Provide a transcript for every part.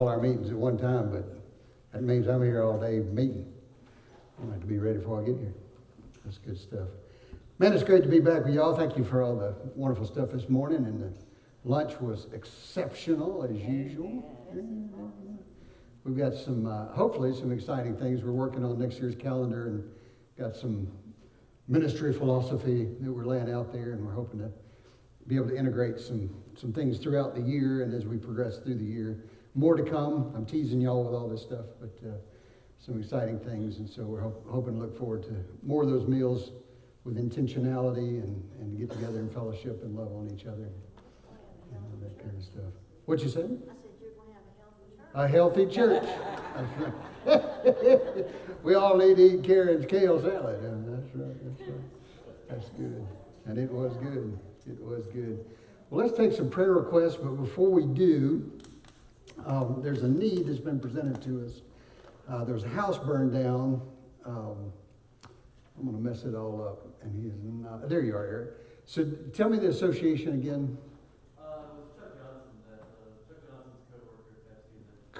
all our meetings at one time, but that means I'm here all day meeting. I have to be ready before I get here. That's good stuff. Man, it's great to be back with y'all. Thank you for all the wonderful stuff this morning, and the lunch was exceptional as usual. We've got some, hopefully, some exciting things. We're working on next year's calendar and got some ministry philosophy that we're laying out there, and we're hoping to be able to integrate some things throughout the year and as we progress through the year. More to come. I'm teasing y'all with all this stuff, but some exciting things, and so we're hoping to look forward to more of those meals with intentionality and get together in fellowship and love on each other and that kind of stuff. What you said? I said you're going to have a healthy church. A healthy church. We all need to eat Karen's kale salad. That's right. That's good. And it was good. It was good. Well, let's take some prayer requests, but before we do, there's a need that's been presented to us. There's a house burned down. I'm going to mess it all up. And he's not. There you are, Eric. So tell me the association again. It was Chuck Johnson, Chuck Johnson's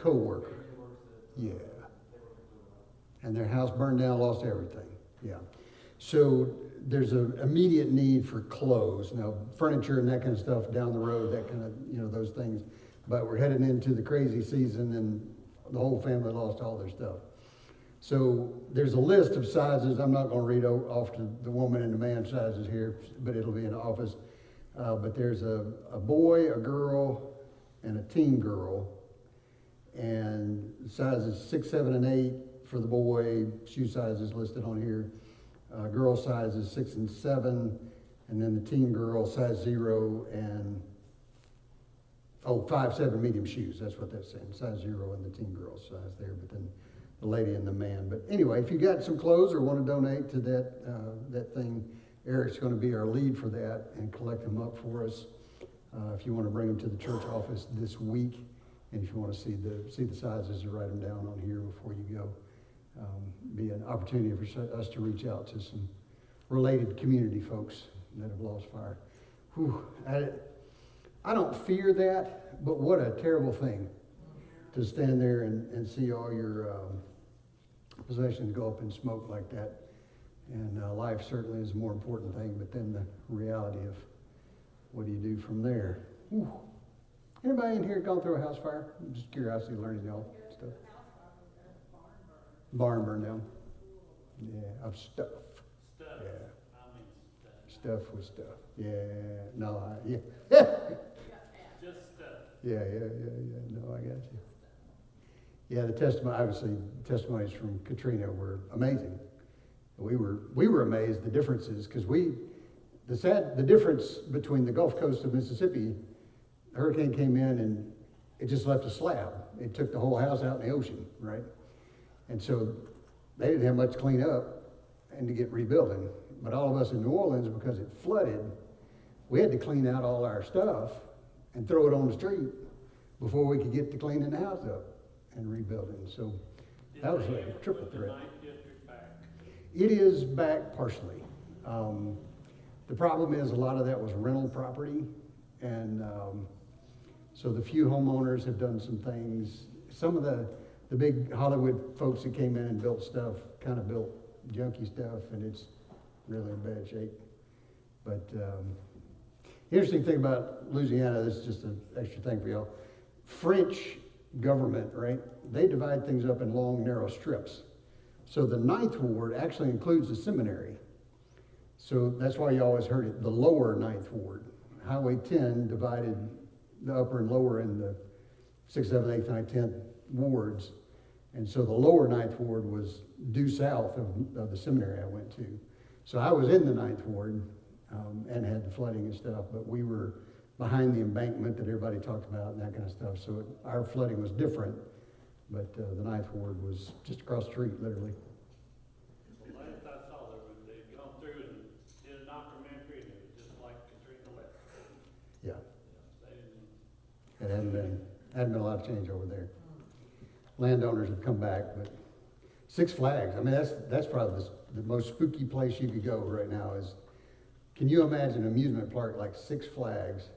co-worker. Co-worker. Yeah. And their house burned down, lost everything. Yeah. So there's an immediate need for clothes. Now, furniture and that kind of stuff down the road, that kind of, those things. But we're heading into the crazy season, and the whole family lost all their stuff. So there's a list of sizes. I'm not going to read off to the woman and the man sizes here, but it'll be in the office. But there's a boy, a girl, and a teen girl. And sizes 6, 7, and 8 for the boy. Shoe sizes listed on here. Girl sizes 6 and 7. And then the teen girl size 0 and 5, 7 medium shoes. That's what that's saying. Size 0 and the teen girl size there. But then the lady and the man. But anyway, if you got some clothes or want to donate to that thing, Eric's going to be our lead for that and collect them up for us. If you want to bring them to the church office this week, and if you want to see the sizes or write them down on here before you go, be an opportunity for us to reach out to some related community folks that have lost fire. Whew, I don't fear that, but what a terrible thing to stand there and see all your possessions go up in smoke like that. And life certainly is a more important thing, but then the reality of what do you do from there? Whew. Anybody in here gone through a house fire? Just curiosity, learning y'all stuff. Barn burned down. Yeah, of stuff. Stuff. Yeah. I mean stuff. Stuff with stuff. Yeah. No, yeah. Just stuff. Yeah. No, I got you. Yeah, the testimonies from Katrina were amazing. We were amazed the differences because the difference between the Gulf Coast of Mississippi, the hurricane came in and it just left a slab. It took the whole house out in the ocean, right? And so they didn't have much to clean up and to get rebuilding. But all of us in New Orleans, because it flooded, we had to clean out all our stuff and throw it on the street before we could get to cleaning the house up and rebuilding. So that was a triple threat. The 9th district back? It is back partially. The problem is a lot of that was rental property, and so the few homeowners have done some things. Some of the big Hollywood folks that came in and built stuff kind of built junky stuff, and it's really in bad shape. But the interesting thing about Louisiana, this is just an extra thing for y'all. French government, right? They divide things up in long, narrow strips. So the 9th Ward actually includes the seminary. So that's why you always heard it, the lower 9th Ward. Highway 10 divided the upper and lower in the 6th, 7th, 8th, 9th, 10th wards. And so the lower 9th Ward was due south of the seminary I went to. So I was in the 9th Ward and had the flooding and stuff, but we were behind the embankment that everybody talked about and that kind of stuff. So our flooding was different, but the 9th Ward was just across the street, literally. The last I saw, they'd gone through and did a documentary, and it was just like Katrina left. Yeah. They It hadn't been a lot of change over there. Landowners have come back, but Six Flags, I mean, that's probably the most spooky place you could go right now is, can you imagine an amusement park like Six Flags?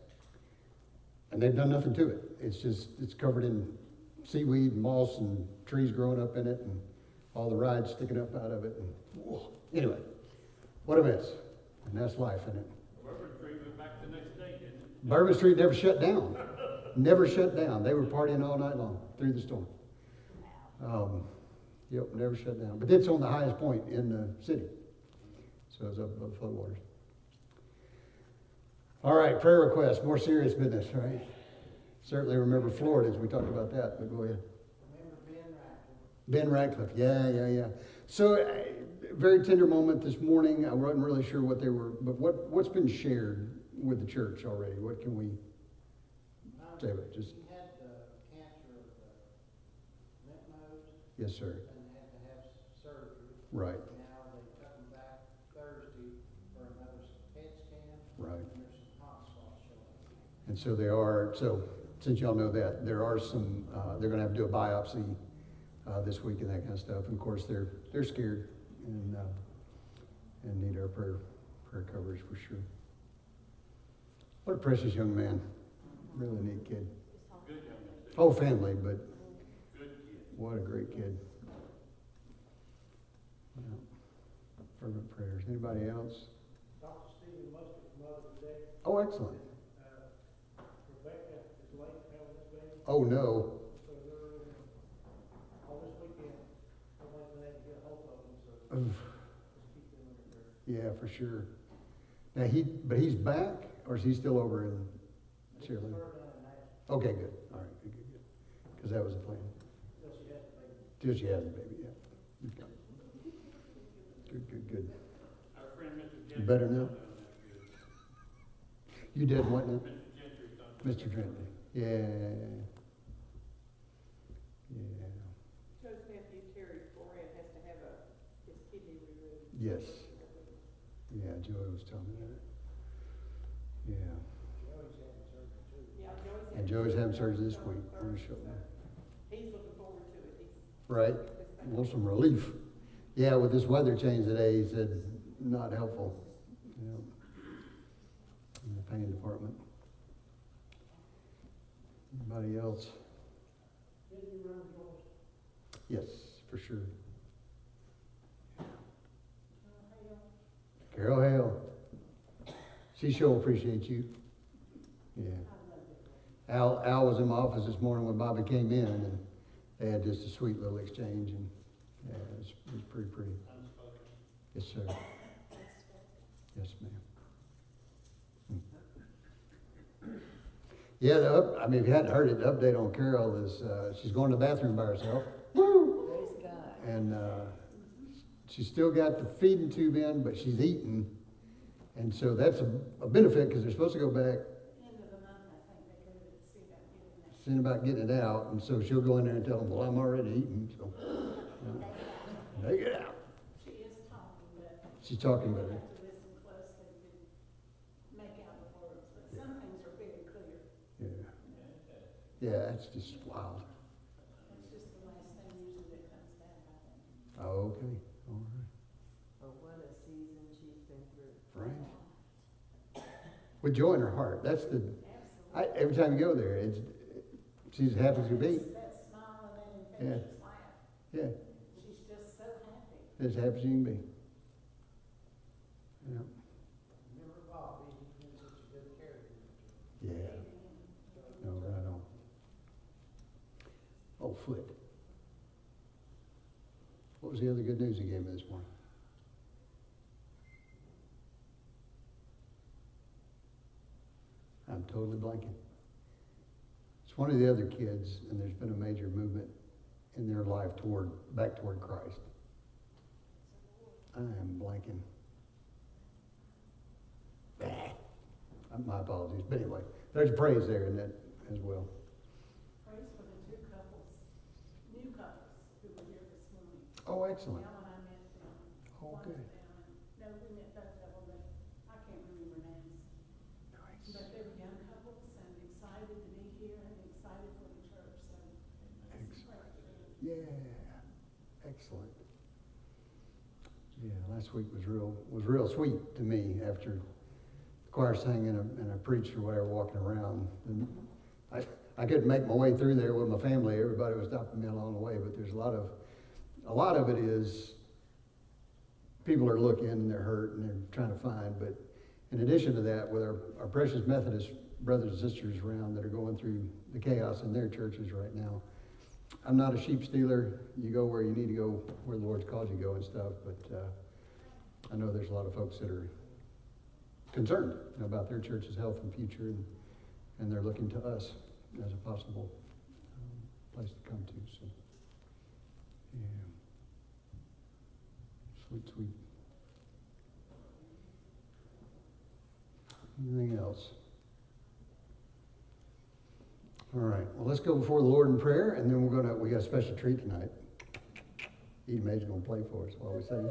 And they've done nothing to it. It's covered in seaweed and moss and trees growing up in it and all the rides sticking up out of it. And, whoa. Anyway, what a mess. And that's life, isn't it? Bourbon Street went back the next day, didn't it? Bourbon Street never shut down. Never shut down. They were partying all night long through the storm. Yep, never shut down. But it's on the highest point in the city. So it's up above floodwaters. All right, prayer requests, more serious business, right? Certainly remember Florida as we talked about that, but go ahead. Remember Ben Ratcliffe. Ben Ratcliffe, yeah. So, very tender moment this morning. I wasn't really sure what they were, but what's been shared with the church already? What can we say about it? Just, He had cancer of the lymph nodes yes, sir. and had to have surgery. Right, Now they took him back Thursday for another PET scan. right. And there's some hot spots showing. And so they are, so since y'all know that, there are some, they're gonna have to do a biopsy this week and that kind of stuff. And of course, they're scared and need our prayer coverage for sure. What a precious young man. Really neat kid. Good young man. Whole family, but Good kid. what a great kid. Yeah. Fervent prayers. Anybody else? Dr. Stephen Mustard from Mother's Day. Oh, excellent. Rebecca is late having this baby. Oh, no. So they're, all this weekend, nobody's been able to get a hold of them, so Oof. just keep them in prayer. Yeah, for sure. Now but he's back, or is he still over in Shirley? Okay, good. All right, good. Because that was the plan. Till she has the baby. Till she has the baby, yeah. Okay. Good. Our friend Mr. Gentry. You better know. You did what now? Mr. Gentry's done. Mr. Trenton. Yeah. Joe's nephew Terry Florent has to have his kidney removed. Yes. Yeah, Joey was telling me that. Yeah. Joey's having surgery too. Yeah, And Joey's having surgery this week on his shoulder. He's looking forward to it. Right? Want some relief. Yeah, with this weather change today, he said, not helpful. Yeah. In the pain department. Anybody else? Did you run yours? Yes, for sure. Carol Hale. She sure appreciates you. Yeah. Al was in my office this morning when Bobby came in, and they had just a sweet little exchange, and yeah, it was pretty pretty. Unspoken. Yes, sir. Yes, ma'am. Yeah, I mean, if you hadn't heard it, the update on Carol is she's going to the bathroom by herself. Woo! Praise God. And she's still got the feeding tube in, but she's eating. And so that's a benefit because they're supposed to go back, End of the month, I think they could see about getting that. seeing about getting it out. And so she'll go in there and tell them, well, I'm already eating. So, take it out. She is talking, but. She's talking you about it. have to listen closely to make out the words, but some things are very clear. Yeah. Yeah, that's just wild. It's just the last thing usually that comes back, I think. Oh, okay. All right. Oh, what a season she's been through. Right. With joy in her heart. That's the, Absolutely. every time you go there, she's as happy as can be. It's that smile and that infectious laugh. Yeah, She's just so happy. as happy as you can be. Yeah. Remember Bobby, he's been such a good character. Yeah. No, right on. Oh, foot. What was the other good news you gave me this morning? I'm totally blanking. It's one of the other kids, and there's been a major movement in their life back toward Christ. I am blanking. My apologies, but anyway, there's praise there in that as well. Praise for the two couples, new couples who were here this morning. Oh, excellent. Al and I met them. Oh, One good. of them, no, we met both of them, but I can't remember names. Nice. But they were young couples and excited to be here and excited for the church, so. Excellent. Yeah, excellent. Yeah, last week was real sweet to me after the choir sang and I preached or whatever walking around. And I couldn't make my way through there with my family. Everybody was stopping me along the way, but there's a lot of it is people are looking and they're hurt and they're trying to find. But in addition to that, with our precious Methodist brothers and sisters around that are going through the chaos in their churches right now, I'm not a sheep stealer. You go where you need to go, where the Lord's called you to go and stuff. But I know there's a lot of folks that are concerned about their church's health and future, and they're looking to us as a possible place to come to. So, yeah. Sweet. Anything else? All right. Well, let's go before the Lord in prayer, and then we got a special treat tonight. Edie Mae's going to play for us while we sing.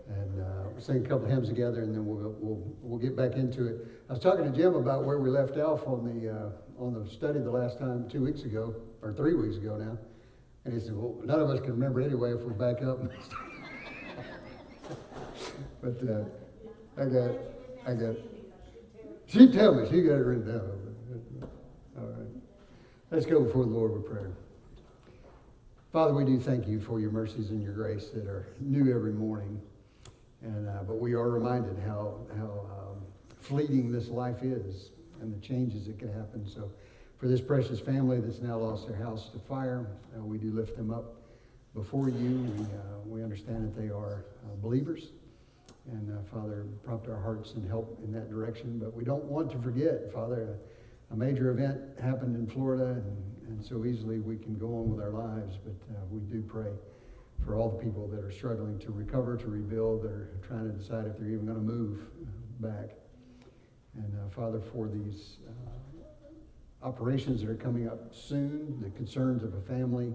And we'll sing a couple of hymns together, and then we'll get back into it. I was talking to Jim about where we left off on the study the last time 2 weeks ago, or 3 weeks ago now. And he said, well, none of us can remember anyway if we back up. But I got it. She'd tell me. She got it written down. All right. Let's go before the Lord with prayer. Father, we do thank you for your mercies and your grace that are new every morning. And but we are reminded how fleeting this life is and the changes that can happen. So for this precious family that's now lost their house to fire, we do lift them up before you. We understand that they are believers. And Father, prompt our hearts and help in that direction. But we don't want to forget, Father, a major event happened in Florida, and so easily we can go on with our lives. But we do pray for all the people that are struggling to recover, to rebuild, that are trying to decide if they're even going to move back. And Father, for these operations that are coming up soon, the concerns of a family,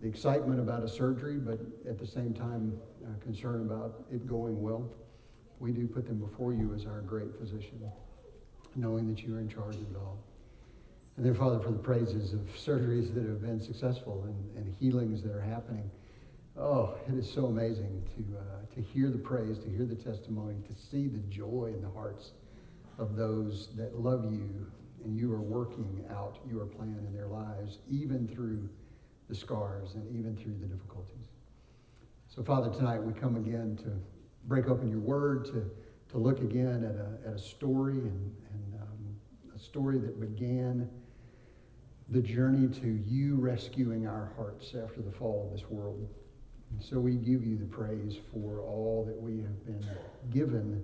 the excitement about a surgery, but at the same time, concern about it going well. We do put them before you as our great physician, knowing that you are in charge of it all. And then, Father, for the praises of surgeries that have been successful and healings that are happening. Oh, it is so amazing to hear the praise, to hear the testimony, to see the joy in the hearts of those that love you, and you are working out your plan in their lives, even through the scars and even through the difficulties. So, Father, tonight we come again to break open your word, to look again at a story and a story that began the journey to you rescuing our hearts after the fall of this world. And so we give you the praise for all that we have been given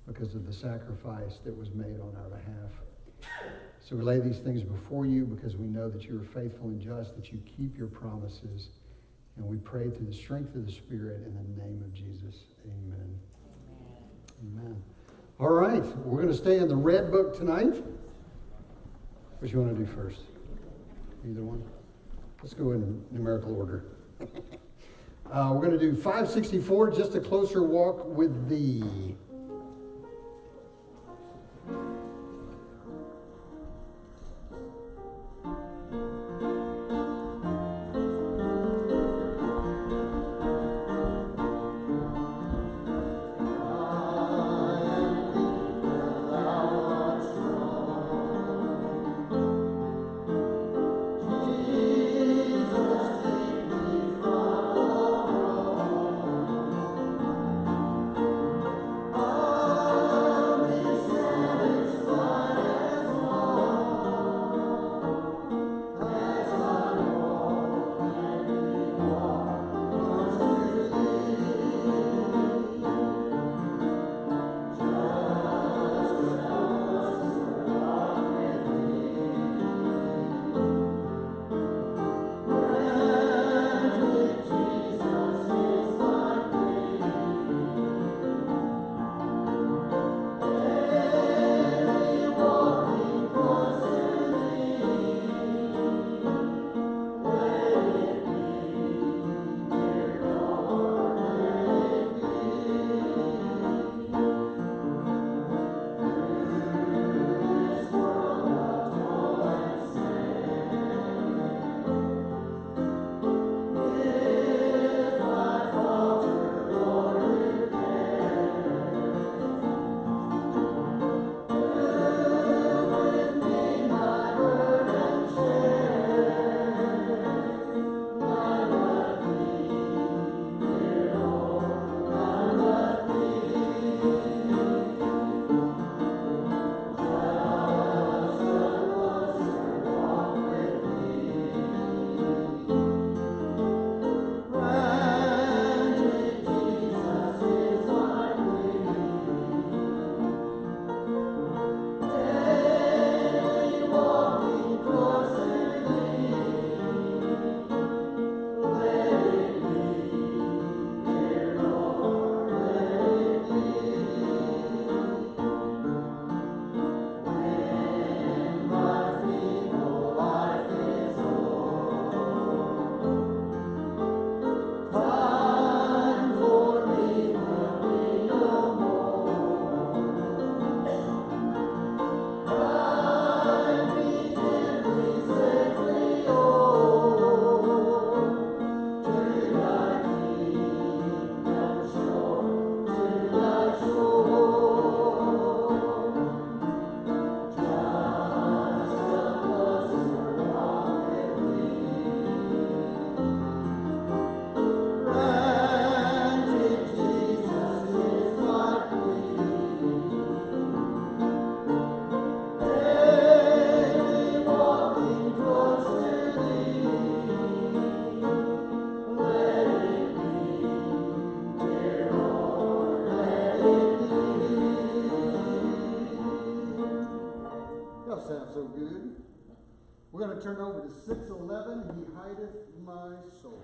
because of the sacrifice that was made on our behalf. So we lay these things before you because we know that you are faithful and just, that you keep your promises. And we pray through the strength of the Spirit in the name of Jesus. Amen. Amen. All right. We're going to stay in the red book tonight. What you want to do first? Either one? Let's go in numerical order. We're going to do 564, just a closer walk with thee. We're going to turn over to 611, He Hideth My Soul.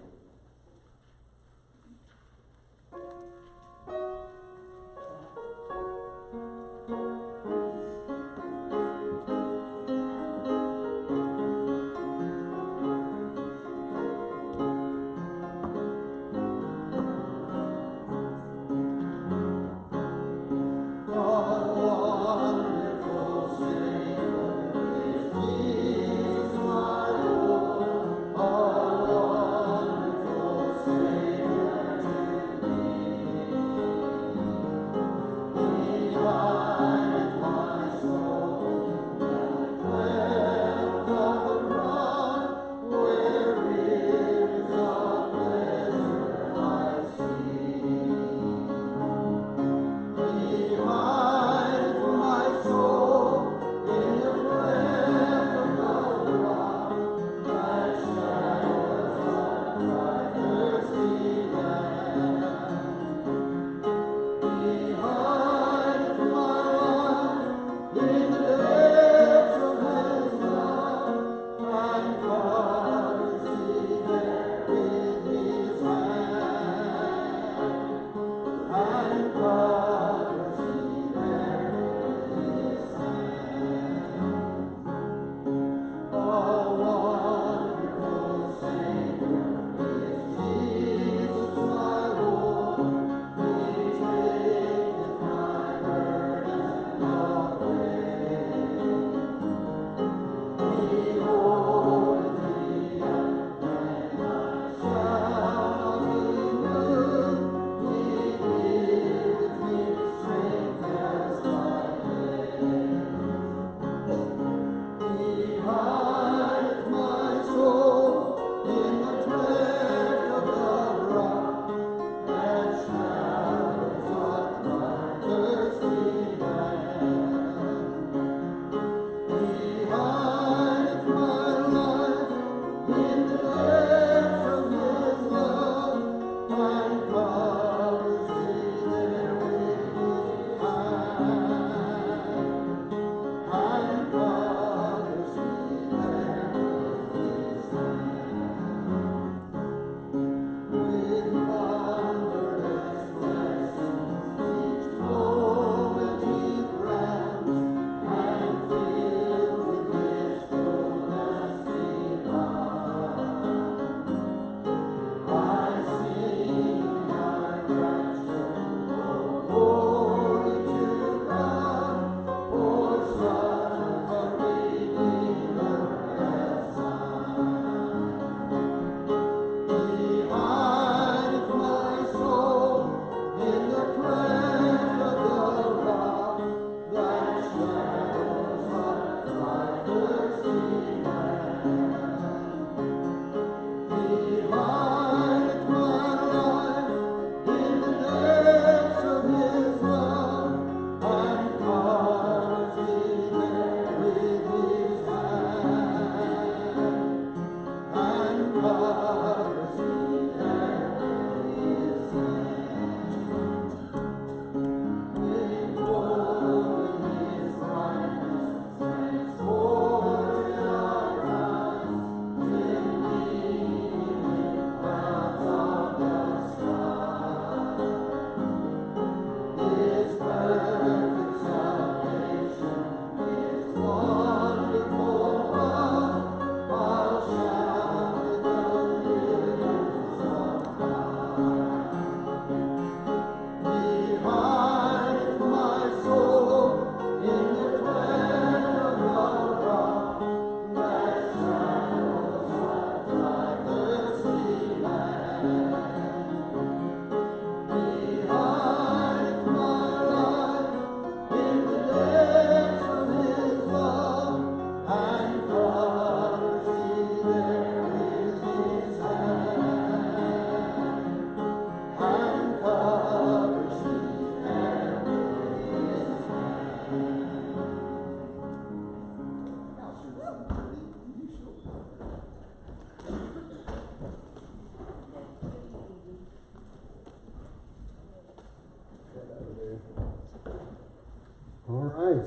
All right.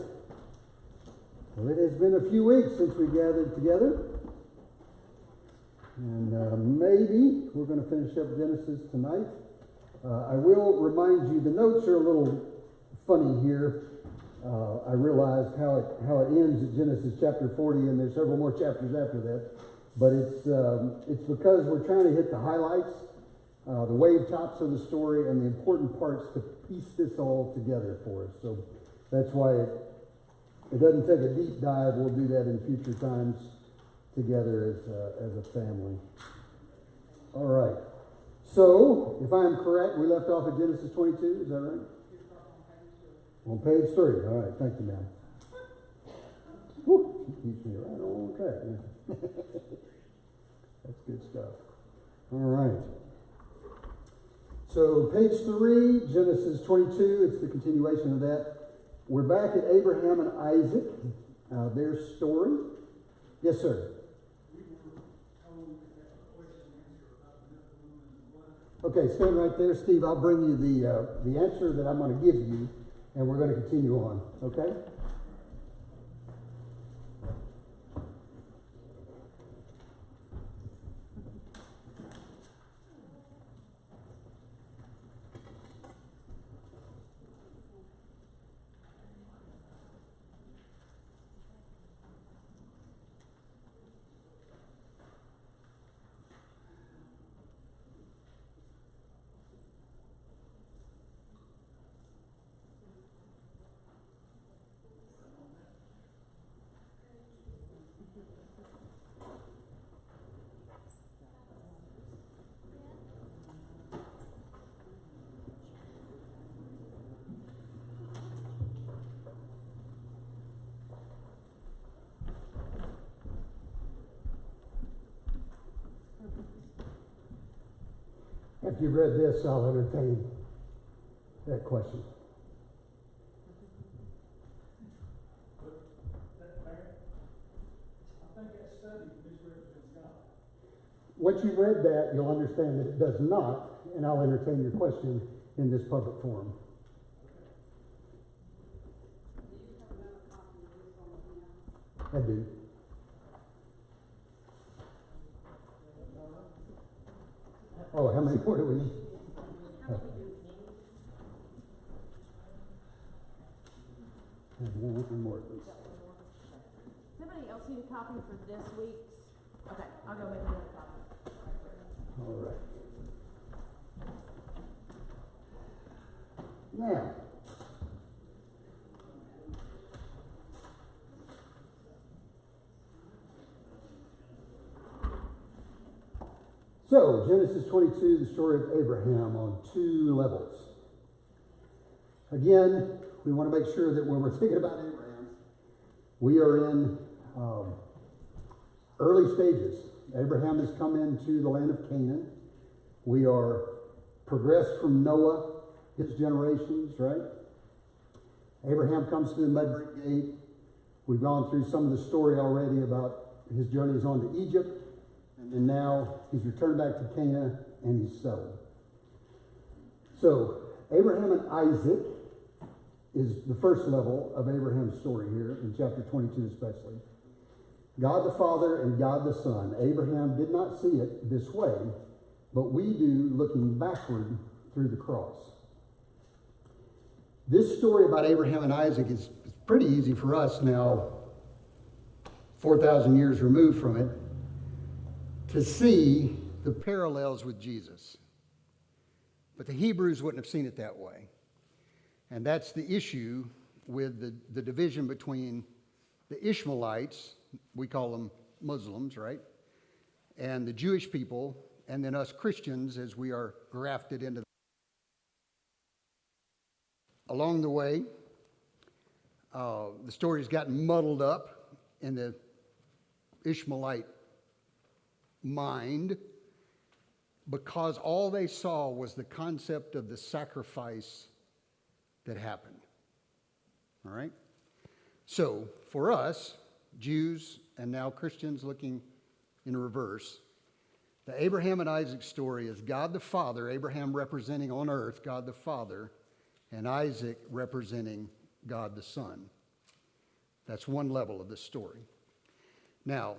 Well, it has been a few weeks since we gathered together. And maybe we're going to finish up Genesis tonight. I will remind you, the notes are a little funny here. I realized how it ends at Genesis chapter 40, and there's several more chapters after that. But it's because we're trying to hit the highlights, the wave tops of the story, and the important parts to piece this all together for us. So that's why it doesn't take a deep dive. We'll do that in future times together as a family. All right. So, if I'm correct, we left off at Genesis 22. Is that right? On page 3. All right. Thank you, ma'am. Whew, she keeps me right on track. That's good stuff. All right. So, page 3, Genesis 22. It's the continuation of that. We're back at Abraham and Isaac, their story. Yes, sir. Okay, stand right there, Steve. I'll bring you the answer that I'm going to give you, and we're going to continue on. Okay? After you've read this, I'll entertain that question. I think that study misrepresents God. Once you've read that, you'll understand that it does not, and I'll entertain your question in this public forum. I do. Oh, how many more do we need? One more, please. Does anybody else need a copy for this week's? Okay, I'll go make another copy. All right. Now, so Genesis 22, the story of Abraham on 2 levels. Again, we want to make sure that when we're thinking about Abraham, we are in early stages. Abraham has come into the land of Canaan. We are progressed from Noah, his generations, right? Abraham comes to the mud brick gate. We've gone through some of the story already about his journeys on to Egypt. And now he's returned back to Canaan and he's settled. So Abraham and Isaac is the first level of Abraham's story here in chapter 22 especially. God the Father and God the Son. Abraham did not see it this way, but we do looking backward through the cross. This story about Abraham and Isaac is pretty easy for us now, 4,000 years removed from it, to see the parallels with Jesus. But the Hebrews wouldn't have seen it that way. And that's the issue with the division between the Ishmaelites, we call them Muslims, right? And the Jewish people, and then us Christians as we are grafted into them. Along the way, the story's gotten muddled up in the Ishmaelite mind because all they saw was the concept of the sacrifice that happened. All right? So, for us, Jews and now Christians looking in reverse, the Abraham and Isaac story is God the Father, Abraham representing on earth God the Father, and Isaac representing God the Son. That's one level of the story. Now,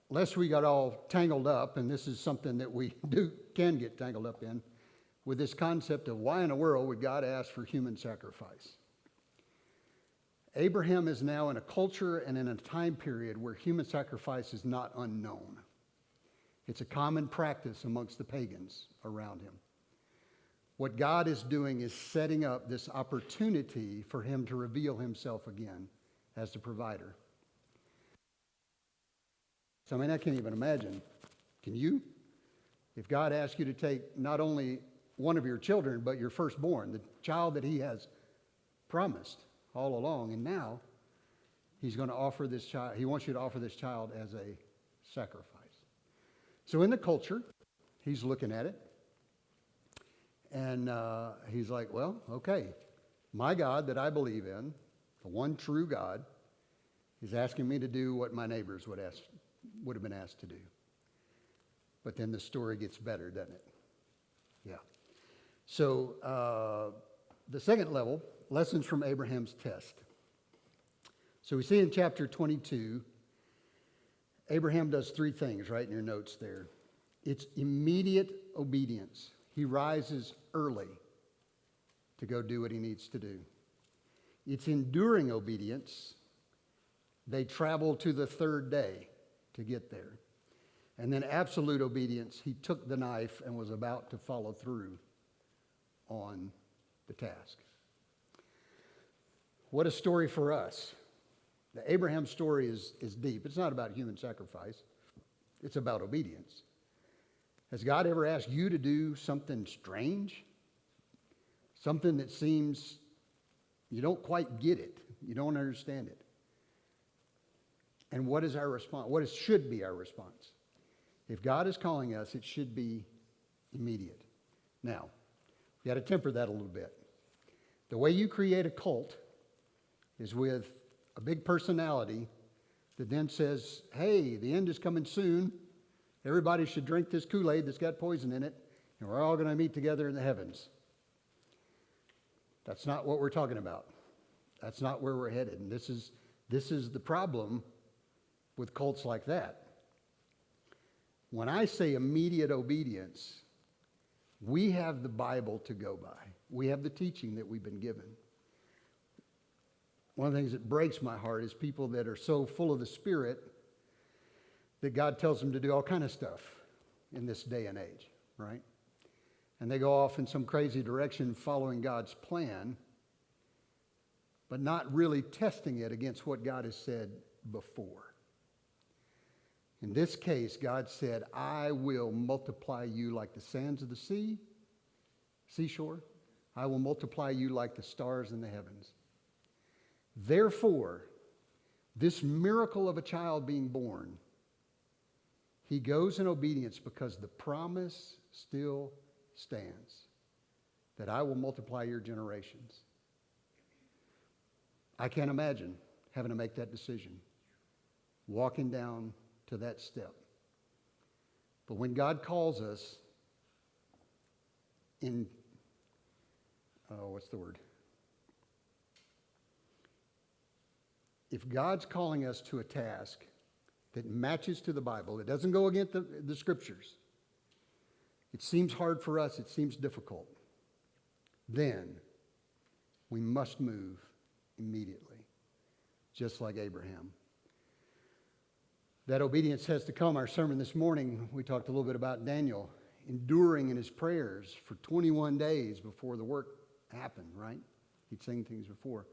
lest we got all tangled up, and this is something that we can get tangled up in, with this concept of why in the world would God ask for human sacrifice? Abraham is now in a culture and in a time period where human sacrifice is not unknown. It's a common practice amongst the pagans around him. What God is doing is setting up this opportunity for him to reveal himself again as the provider. So, I mean, I can't even imagine. Can you? If God asks you to take not only one of your children, but your firstborn, the child that he has promised all along, and now he's going to offer this child, he wants you to offer this child as a sacrifice. So in the culture, he's looking at it, and he's like, well, okay, my God that I believe in, the one true God, is asking me to do what my neighbors would have been asked to do. But then the story gets better, doesn't it? Yeah. So the second level, lessons from Abraham's test. So we see in chapter 22, Abraham does three things, right in your notes there. It's immediate obedience. He rises early to go do what he needs to do. It's enduring obedience. They travel to the third day to get there. And then absolute obedience. He took the knife and was about to follow through on the task. What a story for us. The Abraham story is deep. It's not about human sacrifice. It's about obedience. Has God ever asked you to do something strange? Something that seems you don't quite get it. You don't understand it. And what is our response? What should be our response? If God is calling us, it should be immediate. Now, you got to temper that a little bit. The way you create a cult is with a big personality that then says, hey, the end is coming soon. Everybody should drink this Kool-Aid that's got poison in it, and we're all going to meet together in the heavens. That's not what we're talking about. That's not where we're headed. And this is the problem with cults like that. When I say immediate obedience, we have the Bible to go by. We have the teaching that we've been given. One of the things that breaks my heart is people that are so full of the Spirit that God tells them to do all kind of stuff in this day and age, right? And they go off in some crazy direction following God's plan, but not really testing it against what God has said before. In this case, God said, I will multiply you like the sands of the seashore. I will multiply you like the stars in the heavens. Therefore, this miracle of a child being born, he goes in obedience because the promise still stands that I will multiply your generations. I can't imagine having to make that decision, walking down to that step. But when God calls us in, If God's calling us to a task that matches to the Bible, it doesn't go against the scriptures, it seems hard for us, it seems difficult, then we must move immediately, just like Abraham. That obedience has to come. Our sermon this morning, we talked a little bit about Daniel enduring in his prayers for 21 days before the work happened, right? He'd sing things before.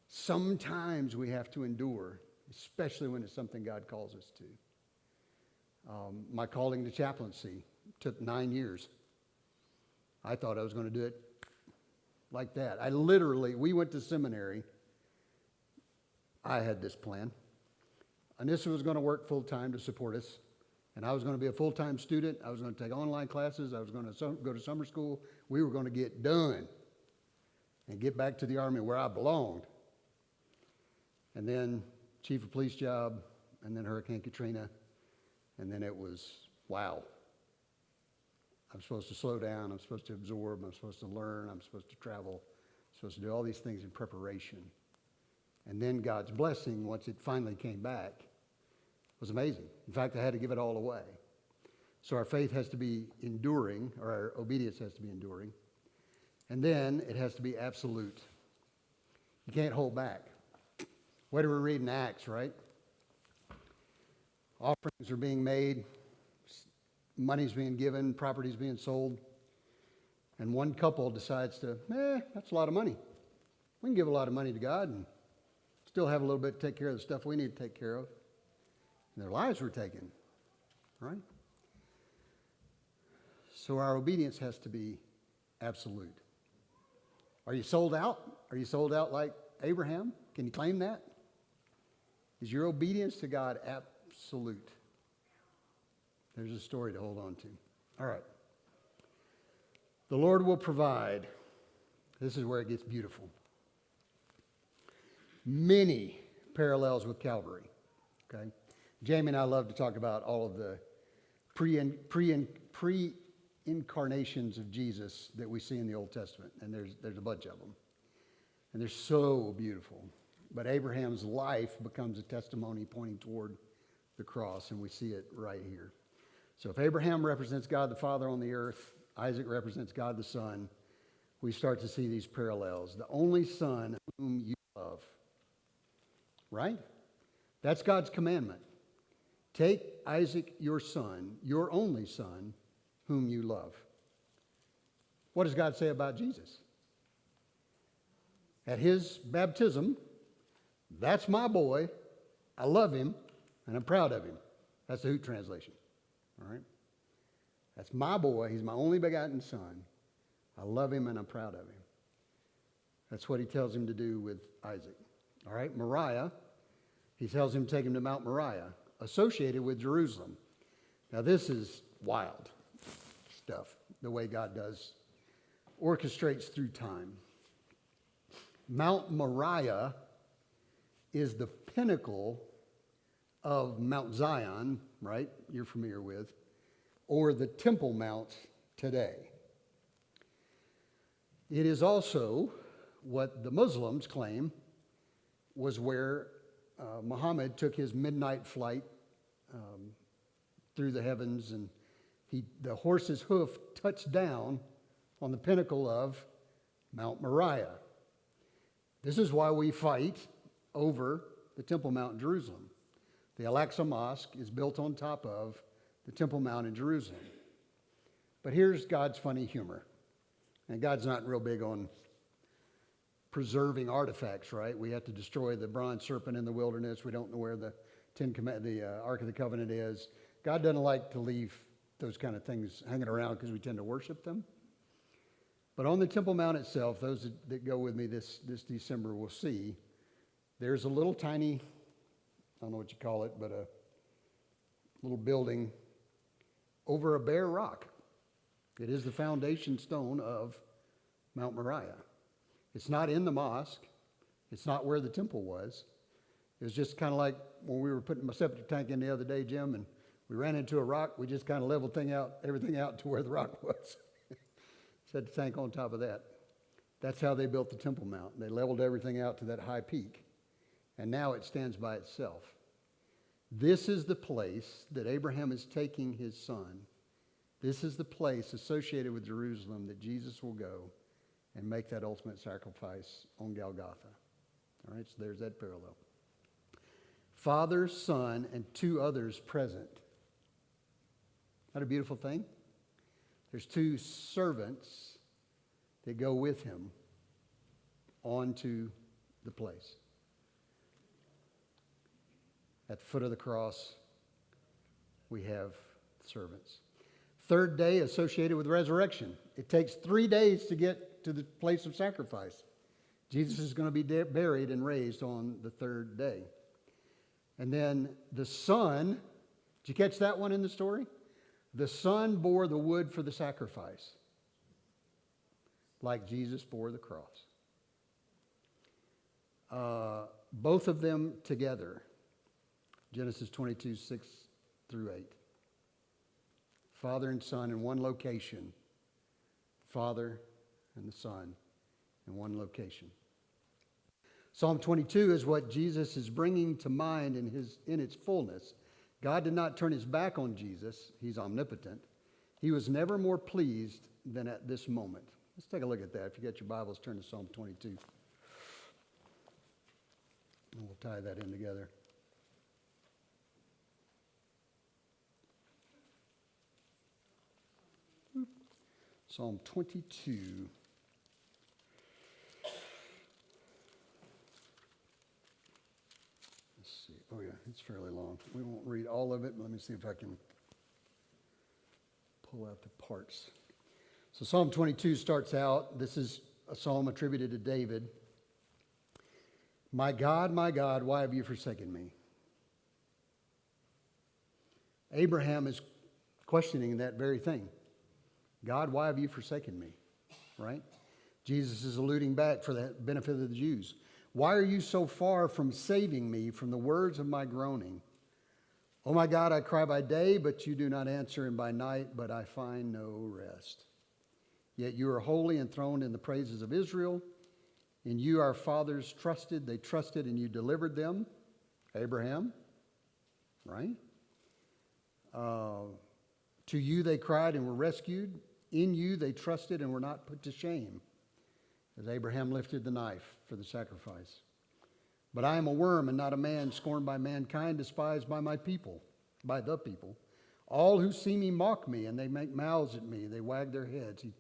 Sometimes we have to endure, especially when it's something God calls us to. My calling to chaplaincy took 9 years. I thought I was going to do it like that. We went to seminary. I had this plan. Anissa was going to work full-time to support us, and I was going to be a full-time student. I was going to take online classes. I was going to go to summer school. We were going to get done and get back to the Army where I belonged. And then chief of police job, and then Hurricane Katrina, and then it was, wow. I'm supposed to slow down. I'm supposed to absorb. I'm supposed to learn. I'm supposed to travel. I'm supposed to do all these things in preparation. And then God's blessing, once it finally came back, was amazing. In fact, I had to give it all away. So our faith has to be enduring, or our obedience has to be enduring. And then it has to be absolute. You can't hold back. What do we read in Acts, right? Offerings are being made, money's being given, property's being sold. And one couple decides to, that's a lot of money. We can give a lot of money to God and still have a little bit to take care of the stuff we need to take care of. And their lives were taken, right? So our obedience has to be absolute. Are you sold out? Are you sold out like Abraham? Can you claim that? Is your obedience to God absolute? There's a story to hold on to. All right. The Lord will provide. This is where it gets beautiful. Many parallels with Calvary. Okay? Jamie and I love to talk about all of the pre-incarnations of Jesus that we see in the Old Testament. And there's a bunch of them. And they're so beautiful. But Abraham's life becomes a testimony pointing toward the cross. And we see it right here. So if Abraham represents God the Father on the earth, Isaac represents God the Son, we start to see these parallels. The only Son whom you love. Right? That's God's commandment. Take Isaac, your son, your only son, whom you love. What does God say about Jesus? At his baptism, that's my boy. I love him, and I'm proud of him. That's the Hoot translation. All right? That's my boy. He's my only begotten son. I love him, and I'm proud of him. That's what he tells him to do with Isaac. All right? Moriah, he tells him to take him to Mount Moriah, associated with Jerusalem. Now, this is wild stuff, the way God does, orchestrates through time. Mount Moriah is the pinnacle of Mount Zion, right? You're familiar with, or the Temple Mount today. It is also what the Muslims claim was where Muhammad took his midnight flight through the heavens, and the horse's hoof touched down on the pinnacle of Mount Moriah. This is why we fight over the Temple Mount in Jerusalem. The Al-Aqsa Mosque is built on top of the Temple Mount in Jerusalem. But here's God's funny humor. And God's not real big on preserving artifacts, right? We have to destroy the bronze serpent in the wilderness. We don't know where the Ark of the Covenant is. God doesn't like to leave those kind of things hanging around because we tend to worship them. But on the Temple Mount itself, those that go with me this December will see, there's a little tiny, I don't know what you call it, but a little building over a bare rock. It is the foundation stone of Mount Moriah. It's not in the mosque. It's not where the temple was. It was just kind of like when we were putting my septic tank in the other day, Jim, and we ran into a rock. We just kind of leveled everything out to where the rock was. Set the tank on top of that. That's how they built the Temple Mount. They leveled everything out to that high peak. And now it stands by itself. This is the place that Abraham is taking his son. This is the place associated with Jerusalem that Jesus will go and make that ultimate sacrifice on Golgotha. All right, so there's that parallel. Father, Son, and two others present. Isn't that a beautiful thing? There's two servants that go with him onto the place. At the foot of the cross, we have servants. Third day associated with resurrection. It takes 3 days to get to the place of sacrifice. Jesus is going to be buried and raised on the third day. And then the Son, did you catch that one in the story? The Son bore the wood for the sacrifice, like Jesus bore the cross. Both of them together. Genesis 22, 6 through 8. Father and Son in one location. Father and the Son in one location. Psalm 22 is what Jesus is bringing to mind in its fullness. God did not turn his back on Jesus. He's omnipotent. He was never more pleased than at this moment. Let's take a look at that. If you got your Bibles, turn to Psalm 22. And we'll tie that in together. Psalm 22. Let's see. Oh, yeah, it's fairly long. We won't read all of it, but let me see if I can pull out the parts. So Psalm 22 starts out, this is a psalm attributed to David. My God, why have you forsaken me? Abraham is questioning that very thing. God, why have you forsaken me? Right? Jesus is alluding back for the benefit of the Jews. Why are you so far from saving me from the words of my groaning? Oh my God, I cry by day, but you do not answer, and by night, but I find no rest. Yet you are holy, enthroned in the praises of Israel. In you our fathers trusted. They trusted and you delivered them. Abraham, right? To you they cried and were rescued. In you they trusted and were not put to shame, as Abraham lifted the knife for the sacrifice. But I am a worm and not a man, scorned by mankind, despised by my people, by the people. All who see me mock me, and they make mouths at me. They wag their heads. He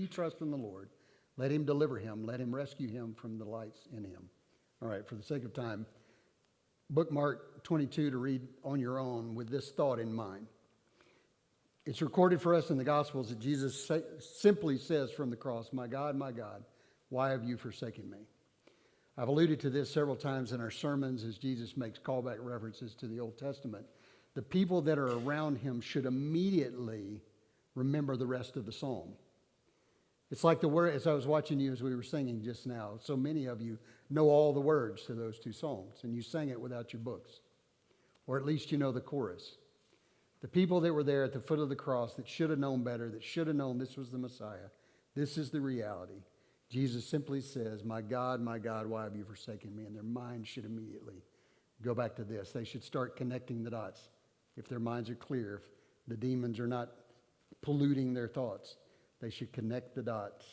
trusts in the Lord. Let him deliver him. Let him rescue him from the lights in him. All right, for the sake of time, bookmark 22 to read on your own with this thought in mind. It's recorded for us in the Gospels that Jesus simply says from the cross, my God, why have you forsaken me? I've alluded to this several times in our sermons as Jesus makes callback references to the Old Testament. The people that are around him should immediately remember the rest of the psalm. It's like the word, as I was watching you as we were singing just now, so many of you know all the words to those two psalms, and you sang it without your books. Or at least you know the chorus. The people that were there at the foot of the cross that should have known better, that should have known this was the Messiah, this is the reality. Jesus simply says, my God, why have you forsaken me? And their minds should immediately go back to this. They should start connecting the dots. If their minds are clear, if the demons are not polluting their thoughts, they should connect the dots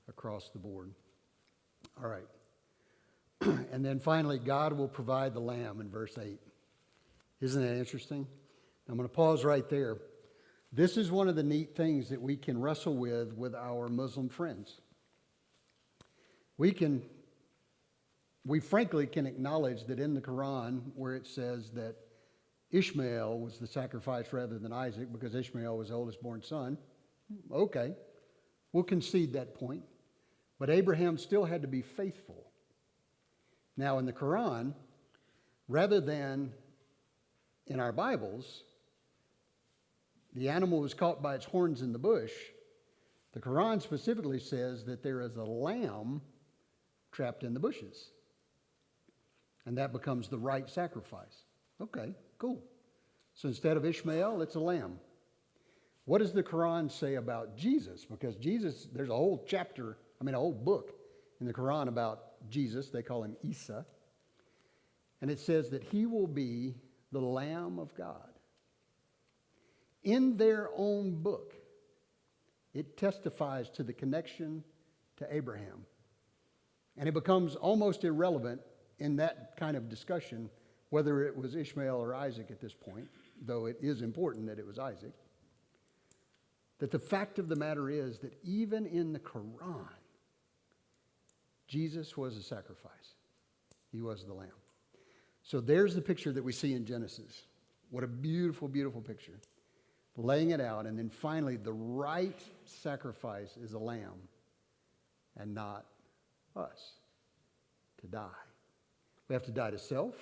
across the board. All right. And then finally, God will provide the lamb in verse 8. Isn't that interesting? I'm going to pause right there. This is one of the neat things that we can wrestle with our Muslim friends. We frankly can acknowledge that in the Quran, where it says that Ishmael was the sacrifice rather than Isaac because Ishmael was the oldest born son, okay, we'll concede that point. But Abraham still had to be faithful. Now in the Quran, rather than in our Bibles, the animal was caught by its horns in the bush, the Quran specifically says that there is a lamb trapped in the bushes. And that becomes the right sacrifice. Okay, cool. So instead of Ishmael, it's a lamb. What does the Quran say about Jesus? Because Jesus, there's a whole a whole book in the Quran about Jesus. They call him Isa. And it says that he will be the Lamb of God. In their own book, it testifies to the connection to Abraham. And it becomes almost irrelevant in that kind of discussion whether it was Ishmael or Isaac at this point, though it is important that it was Isaac. That the fact of the matter is that even in the Quran, Jesus was a sacrifice. He was the lamb. So there's the picture that we see in Genesis. What a beautiful, beautiful picture. Laying it out, and then finally the right sacrifice is a lamb and not us to die. We have to die to self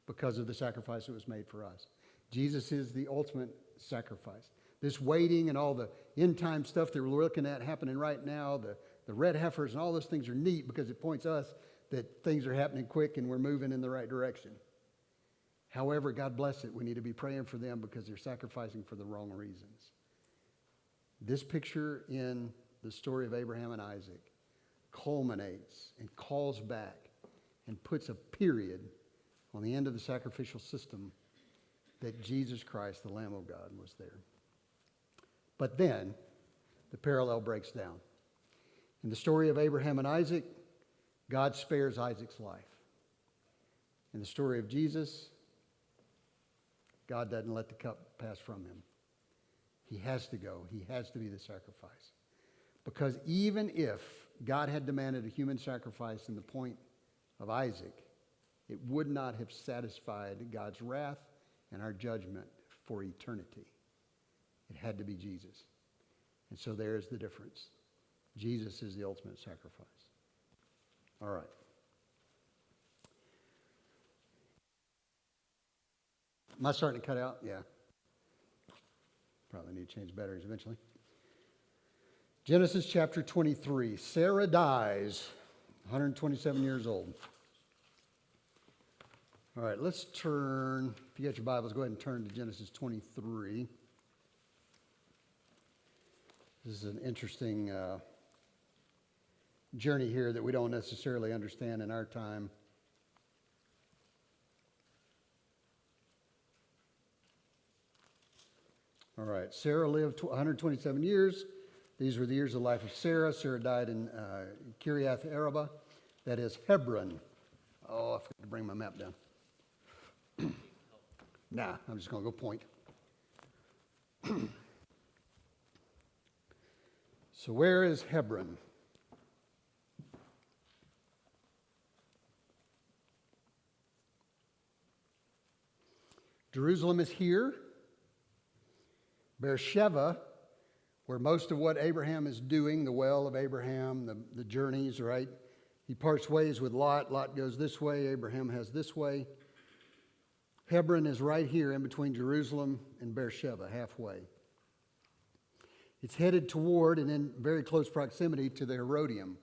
because of the sacrifice that was made for us. Jesus is the ultimate sacrifice. This waiting and all the end time stuff that we're looking at happening right now, the red heifers and all those things are neat because it points us that things are happening quick and we're moving in the right direction. However, God bless it, we need to be praying for them because they're sacrificing for the wrong reasons. This picture in the story of Abraham and Isaac culminates and calls back and puts a period on the end of the sacrificial system, that Jesus Christ, the Lamb of God, was there. But then the parallel breaks down. In the story of Abraham and Isaac, God spares Isaac's life. In the story of Jesus, God doesn't let the cup pass from him. He has to go. He has to be the sacrifice. Because even if God had demanded a human sacrifice in the point of Isaac, it would not have satisfied God's wrath and our judgment for eternity. It had to be Jesus. And so there is the difference. Jesus is the ultimate sacrifice. All right. Am I starting to cut out? Yeah. Probably need to change batteries eventually. Genesis chapter 23. Sarah dies, 127 years old. All right, let's turn, if you got your Bibles, go ahead and turn to Genesis 23. This is an interesting journey here that we don't necessarily understand in our time. All right, Sarah lived 127 years. These were the years of life of Sarah. Sarah died in Kiriath Araba, that is Hebron. Oh, I forgot to bring my map down. Nah, I'm just going to go point. So where is Hebron? Jerusalem is here. Beersheba, where most of what Abraham is doing, the well of Abraham, the journeys, right? He parts ways with Lot. Lot goes this way. Abraham has this way. Hebron is right here in between Jerusalem and Beersheba, halfway. It's headed toward and in very close proximity to the Herodium.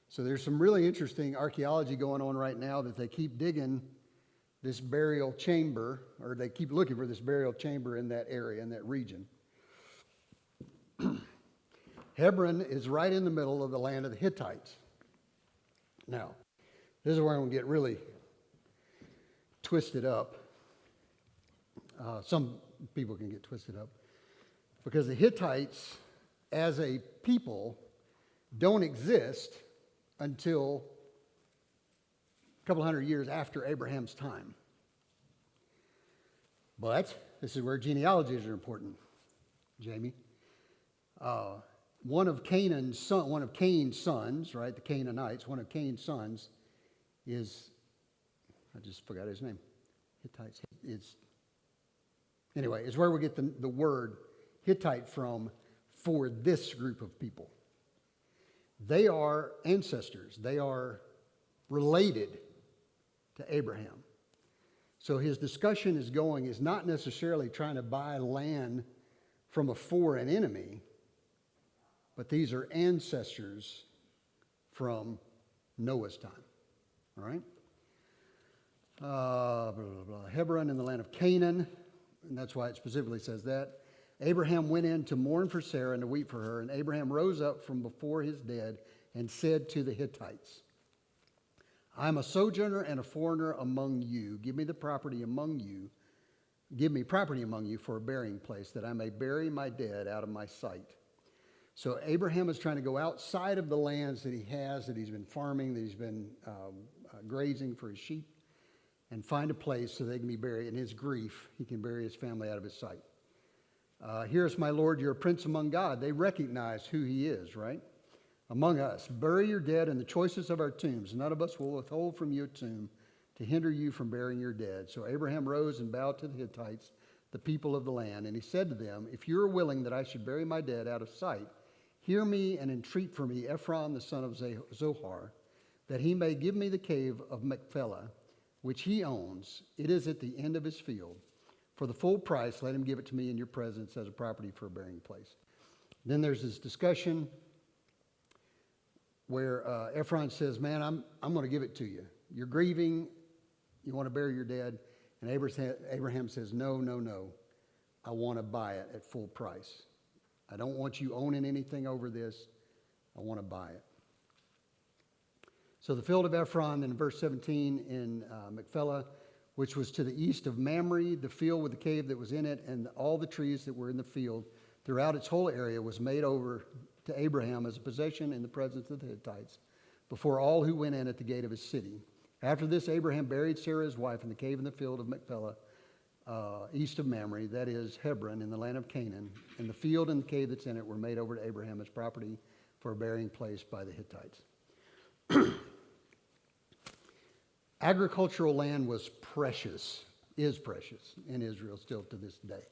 So there's some really interesting archaeology going on right now that they keep digging this burial chamber, or they keep looking for this burial chamber in that area, in that region. Hebron is right in the middle of the land of the Hittites. Now, this is where I'm going to get really twisted up. Some people can get twisted up. Because the Hittites, as a people, don't exist until a couple hundred years after Abraham's time. But this is where genealogies are important, Jamie. One of Cain's sons, right, the Canaanites, one of Cain's sons is, I just forgot his name. Hittites is, anyway, is where we get the word Hittite from for this group of people. They are ancestors. They are related to Abraham. So his discussion is not necessarily trying to buy land from a foreign enemy, but these are ancestors from Noah's time. All right? Hebron in the land of Canaan, and that's why it specifically says that. Abraham went in to mourn for Sarah and to weep for her, and Abraham rose up from before his dead and said to the Hittites, I am a sojourner and a foreigner among you. Give me property among you for a burying place, that I may bury my dead out of my sight. So Abraham is trying to go outside of the lands that he has, that he's been farming, that he's been grazing for his sheep, and find a place so they can be buried. In his grief, he can bury his family out of his sight. Here's my Lord, you're a prince among God. They recognize who he is, right? Among us, bury your dead in the choicest of our tombs. None of us will withhold from you a tomb to hinder you from burying your dead. So Abraham rose and bowed to the Hittites, the people of the land. And he said to them, if you are willing that I should bury my dead out of sight, hear me and entreat for me Ephron the son of Zohar, that he may give me the cave of Machpelah, which he owns. It is at the end of his field. For the full price, let him give it to me in your presence as a property for a burying place. Then there's this discussion where Ephron says, man, I'm going to give it to you. You're grieving. You want to bury your dead. And Abraham says, no. I want to buy it at full price. I don't want you owning anything over this. I want to buy it. So the field of Ephron in verse 17 in Machpelah which was to the east of Mamre. The field with the cave that was in it, and all the trees that were in the field throughout its whole area was made over to Abraham as a possession in the presence of the Hittites, before all who went in at the gate of his city. After this, Abraham buried Sarah his wife in the cave in the field of Machpelah, east of Mamre, that is Hebron, in the land of Canaan. And the field and the cave that's in it were made over to Abraham as property for a burying place by the Hittites. Agricultural land was precious, is precious in Israel still to this day.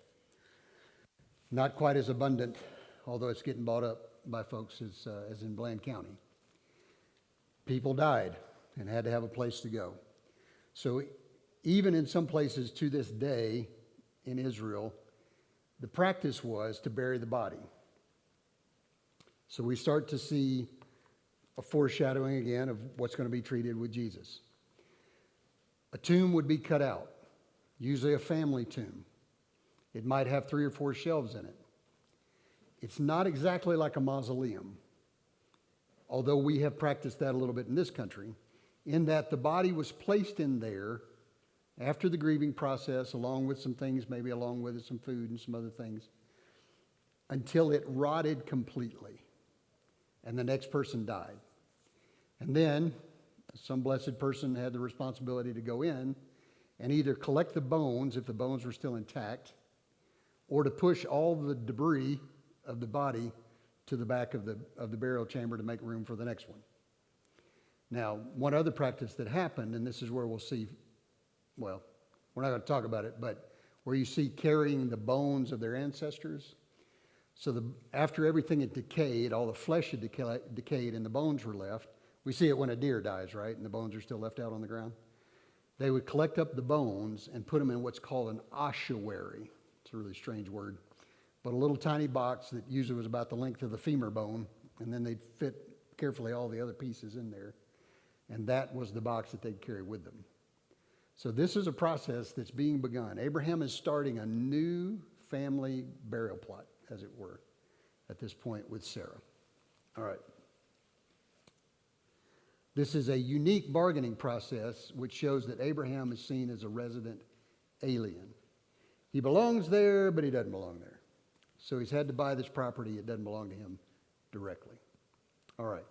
Not quite as abundant, although it's getting bought up by folks as in Bland County. People died and had to have a place to go. So even in some places to this day in Israel, the practice was to bury the body. So we start to see a foreshadowing again of what's going to be treated with Jesus. A tomb would be cut out, usually a family tomb. It might have 3 or 4 shelves in it. It's not exactly like a mausoleum, although we have practiced that a little bit in this country, in that the body was placed in there after the grieving process, along with some things, maybe along with it some food and some other things, until it rotted completely and the next person died. And then some blessed person had the responsibility to go in and either collect the bones if the bones were still intact, or to push all the debris of the body to the back of the burial chamber to make room for the next one. Now, one other practice that happened, and this is where we'll see, well, we're not going to talk about it, but where you see carrying the bones of their ancestors. So after everything had decayed, all the flesh had decayed and the bones were left. We see it when a deer dies, right? And the bones are still left out on the ground. They would collect up the bones and put them in what's called an ossuary. It's a really strange word. But a little tiny box that usually was about the length of the femur bone, and then they'd fit carefully all the other pieces in there. And that was the box that they'd carry with them. So this is a process that's being begun. Abraham is starting a new family burial plot, as it were, at this point with Sarah. All right. This is a unique bargaining process which shows that Abraham is seen as a resident alien. He belongs there, but he doesn't belong there. So he's had to buy this property. It doesn't belong to him directly. All right.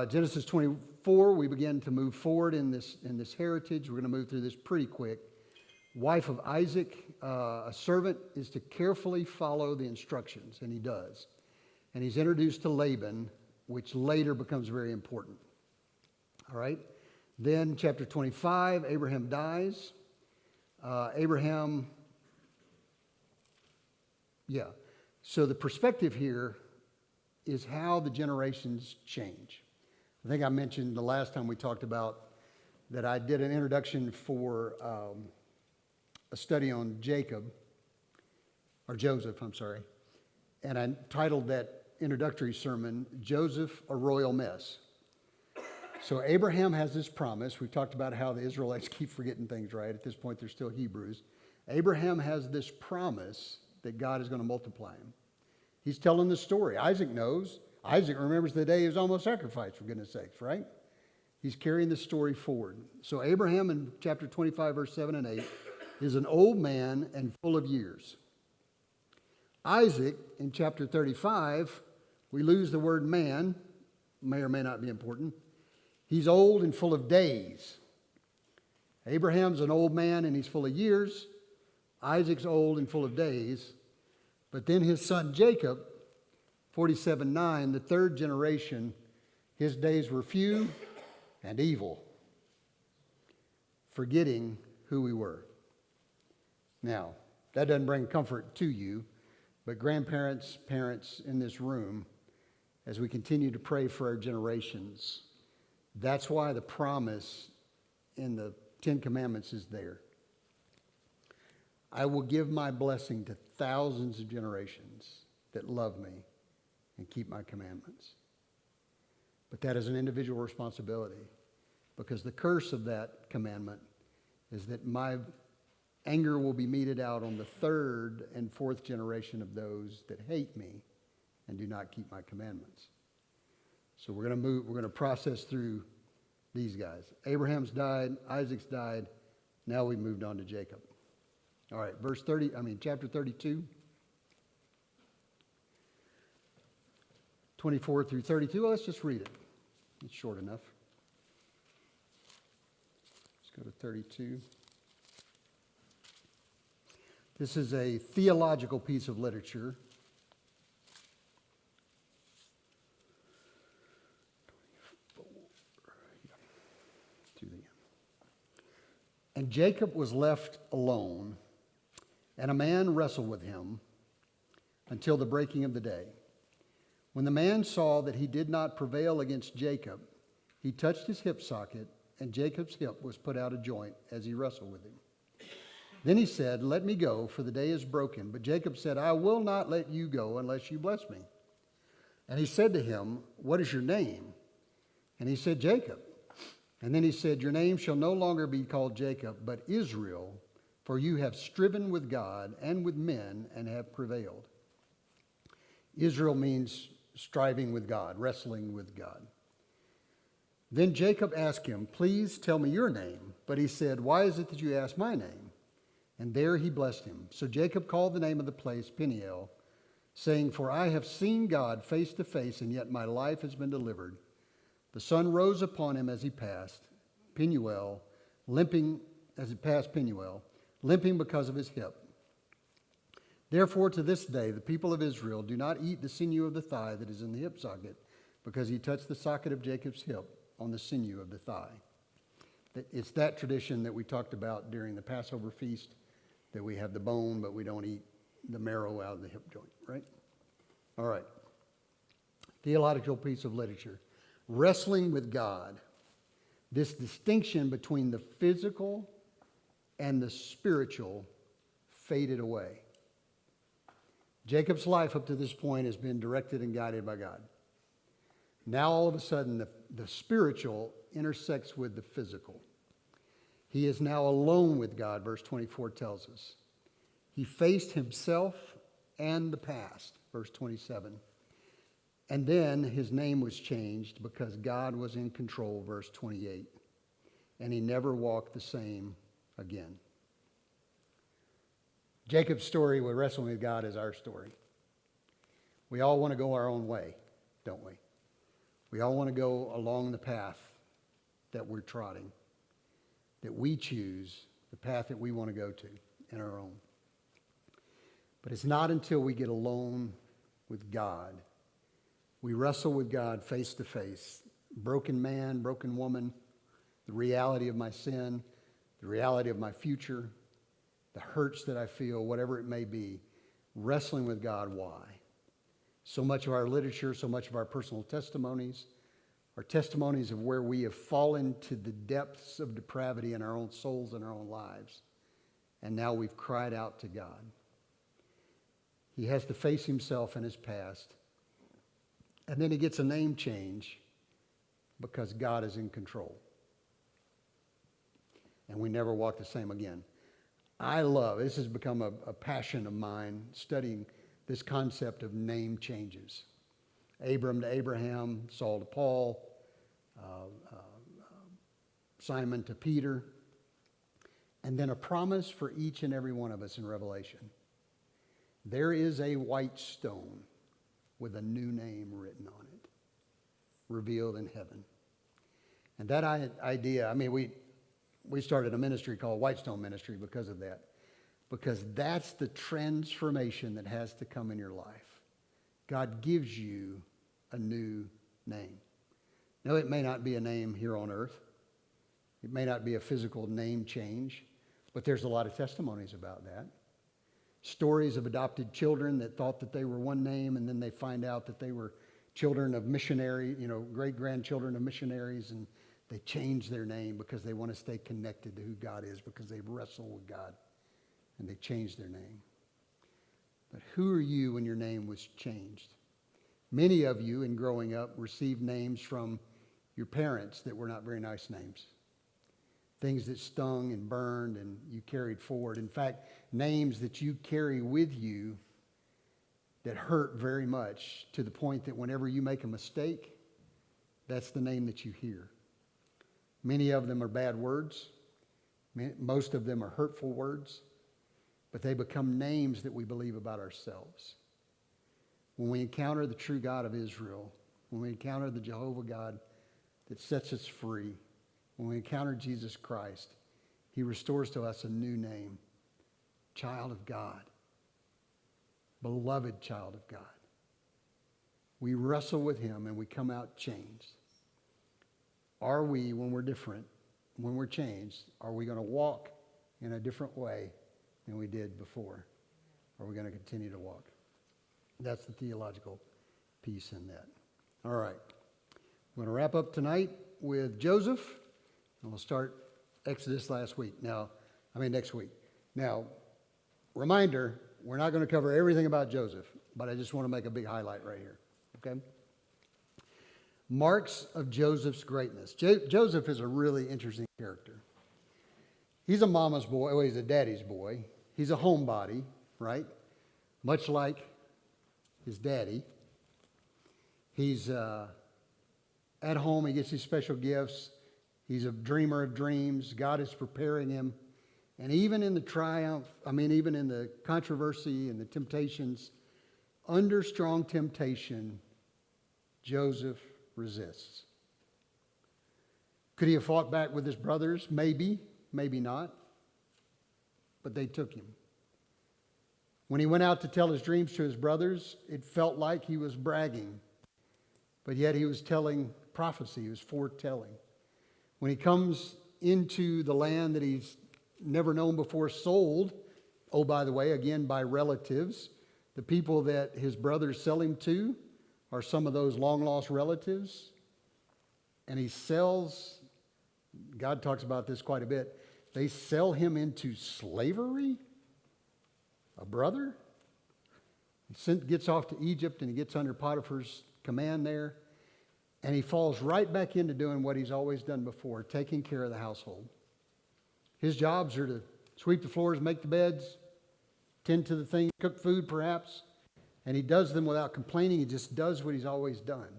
Genesis 24, we begin to move forward in this heritage. We're going to move through this pretty quick. Wife of Isaac, a servant is to carefully follow the instructions, and he does. And he's introduced to Laban, which later becomes very important. All right. Then chapter 25, Abraham dies. So the perspective here is how the generations change. I think I mentioned the last time we talked about that I did an introduction for a study on Joseph, I'm sorry. And I titled that introductory sermon, Joseph, a Royal Mess. So Abraham has this promise. We've talked about how the Israelites keep forgetting things, right? At this point, they're still Hebrews. Abraham has this promise that God is going to multiply him. He's telling the story. Isaac knows. Isaac remembers the day he was almost sacrificed, for goodness sakes, right? He's carrying the story forward. So Abraham in chapter 25, verse 7 and 8, is an old man and full of years. Isaac in chapter 35, we lose the word man, may or may not be important. He's old and full of days. Abraham's an old man and he's full of years. Isaac's old and full of days. But then his son Jacob, 47:9, the third generation, his days were few and evil, forgetting who we were. Now, that doesn't bring comfort to you, but grandparents, parents in this room, as we continue to pray for our generations, that's why the promise in the 10 Commandments is there. I will give my blessing to thousands of generations that love me and keep my commandments. But that is an individual responsibility, because the curse of that commandment is that my anger will be meted out on the third and fourth generation of those that hate me and do not keep my commandments. So we're going to process through these guys. Abraham's died, Isaac's died, Now we've moved on to Jacob. All right, chapter 32, 24 through 32. Well, let's just read it. It's short enough. Let's go to 32. This is a theological piece of literature. To the end. And Jacob was left alone, and a man wrestled with him until the breaking of the day. When the man saw that he did not prevail against Jacob, he touched his hip socket, and Jacob's hip was put out of joint as he wrestled with him. Then he said, "Let me go, for the day is broken." But Jacob said, "I will not let you go unless you bless me." And he said to him, "What is your name?" And he said, "Jacob." And then he said, "Your name shall no longer be called Jacob, but Israel, for you have striven with God and with men and have prevailed." Israel means striving with God, wrestling with God. Then Jacob asked him, "Please tell me your name." But he said, "Why is it that you ask my name?" And there he blessed him. So Jacob called the name of the place Peniel, saying, "For I have seen God face to face, and yet my life has been delivered." The sun rose upon him as he passed Peniel, limping because of his hip. Therefore, to this day, the people of Israel do not eat the sinew of the thigh that is in the hip socket, because he touched the socket of Jacob's hip on the sinew of the thigh. It's that tradition that we talked about during the Passover feast, that we have the bone, but we don't eat the marrow out of the hip joint, right? All right. Theological piece of literature. Wrestling with God. This distinction between the physical and the spiritual faded away. Jacob's life up to this point has been directed and guided by God. Now all of a sudden the spiritual intersects with the physical. He is now alone with God, verse 24 tells us. He faced himself and the past, verse 27. And then his name was changed because God was in control, verse 28. And he never walked the same again. Jacob's story with wrestling with God is our story. We all want to go our own way, don't we? We all want to go along the path that we're trotting, that we choose, the path that we want to go to in our own. But it's not until we get alone with God, we wrestle with God face to face, broken man, broken woman, the reality of my sin, the reality of my future, the hurts that I feel, whatever it may be, wrestling with God. Why? So much of our literature, so much of our personal testimonies are testimonies of where we have fallen to the depths of depravity in our own souls and our own lives. And now we've cried out to God. He has to face himself and his past. And then he gets a name change because God is in control. And we never walk the same again. This has become a passion of mine, studying this concept of name changes. Abram to Abraham, Saul to Paul, Simon to Peter, and then a promise for each and every one of us in Revelation. There is a white stone with a new name written on it, revealed in heaven. And that idea, we started a ministry called Whitestone Ministry because of that. Because that's the transformation that has to come in your life. God gives you a new name. Now, it may not be a name here on earth. It may not be a physical name change, but there's a lot of testimonies about that. Stories of adopted children that thought that they were one name, and then they find out that they were children of missionary, great-grandchildren of missionaries, and they change their name because they want to stay connected to who God is, because they wrestle with God, and they change their name. But who are you when your name was changed? Many of you, in growing up, received names from your parents that were not very nice names. Things that stung and burned and you carried forward. In fact, names that you carry with you that hurt very much, to the point that whenever you make a mistake, that's the name that you hear. Many of them are bad words. Most of them are hurtful words, but they become names that we believe about ourselves. When we encounter the true God of Israel, when we encounter the Jehovah God that sets us free, when we encounter Jesus Christ, he restores to us a new name, child of God, beloved child of God. We wrestle with him and we come out changed. Are we, when we're different, when we're changed, are we going to walk in a different way than we did before? Or are we going to continue to walk? That's the theological piece in that. All right. I'm going to wrap up tonight with Joseph, and we'll start Exodus next week. Now, reminder, we're not going to cover everything about Joseph, but I just want to make a big highlight right here. Okay? Marks of Joseph's greatness. Joseph is a really interesting character. He's a mama's boy. Well, he's a daddy's boy. He's a homebody, right? Much like his daddy. He's at home. He gets these special gifts. He's a dreamer of dreams. God is preparing him. And even in the even in the controversy and the temptations, under strong temptation, Joseph resists. Could he have fought back with his brothers? Maybe, maybe not. But they took him. When he went out to tell his dreams to his brothers, it felt like he was bragging. But yet he was telling prophecy. He was foretelling. When he comes into the land that he's never known before, sold, oh, by the way, again, by relatives, the people that his brothers sell him to are some of those long-lost relatives. And he sells, God talks about this quite a bit, they sell him into slavery? A brother? He gets off to Egypt and he gets under Potiphar's command there. And he falls right back into doing what he's always done before, taking care of the household. His jobs are to sweep the floors, make the beds, tend to the things, cook food perhaps. And he does them without complaining. He just does what he's always done.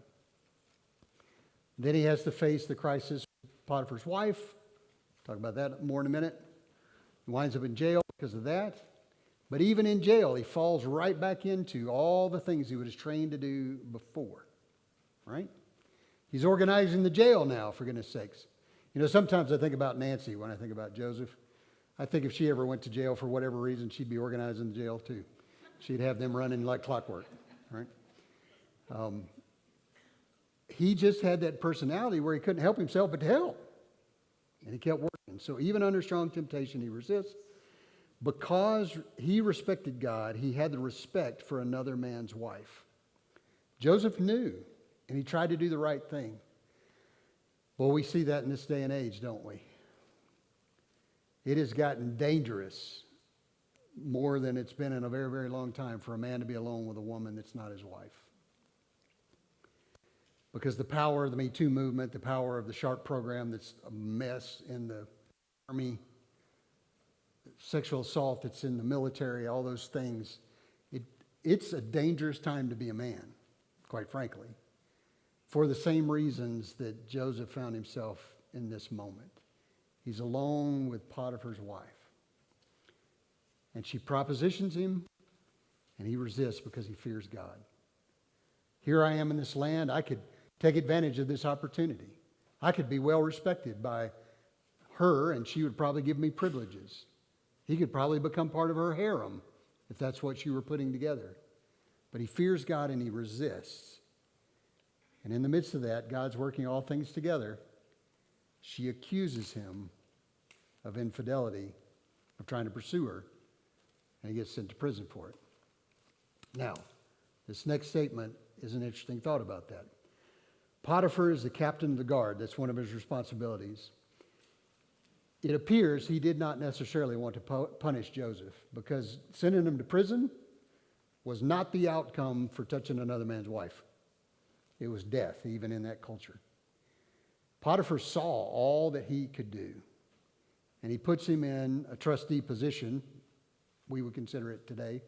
Then he has to face the crisis with Potiphar's wife. Talk about that more in a minute. He winds up in jail because of that. But even in jail, he falls right back into all the things he was trained to do before. Right? He's organizing the jail now, for goodness sakes. You know, sometimes I think about Nancy when I think about Joseph. I think if she ever went to jail for whatever reason, she'd be organizing the jail too. She'd have them running like clockwork, right? He just had that personality where he couldn't help himself but to help. And he kept working. So even under strong temptation, he resists. Because he respected God, he had the respect for another man's wife. Joseph knew, and he tried to do the right thing. Well, we see that in this day and age, don't we? It has gotten dangerous more than it's been in a very, very long time for a man to be alone with a woman that's not his wife. Because the power of the Me Too movement, the power of the SHARP program that's a mess in the Army, sexual assault that's in the military, all those things, it's a dangerous time to be a man, quite frankly, for the same reasons that Joseph found himself in this moment. He's alone with Potiphar's wife. And she propositions him, and he resists because he fears God. Here I am in this land. I could take advantage of this opportunity. I could be well respected by her, and she would probably give me privileges. He could probably become part of her harem if that's what she were putting together. But he fears God and he resists. And in the midst of that, God's working all things together. She accuses him of infidelity, of trying to pursue her, and he gets sent to prison for it. Now, this next statement is an interesting thought about that. Potiphar is the captain of the guard. That's one of his responsibilities. It appears he did not necessarily want to punish Joseph because sending him to prison was not the outcome for touching another man's wife. It was death, even in that culture. Potiphar saw all that he could do, and he puts him in a trustee position, we would consider it today,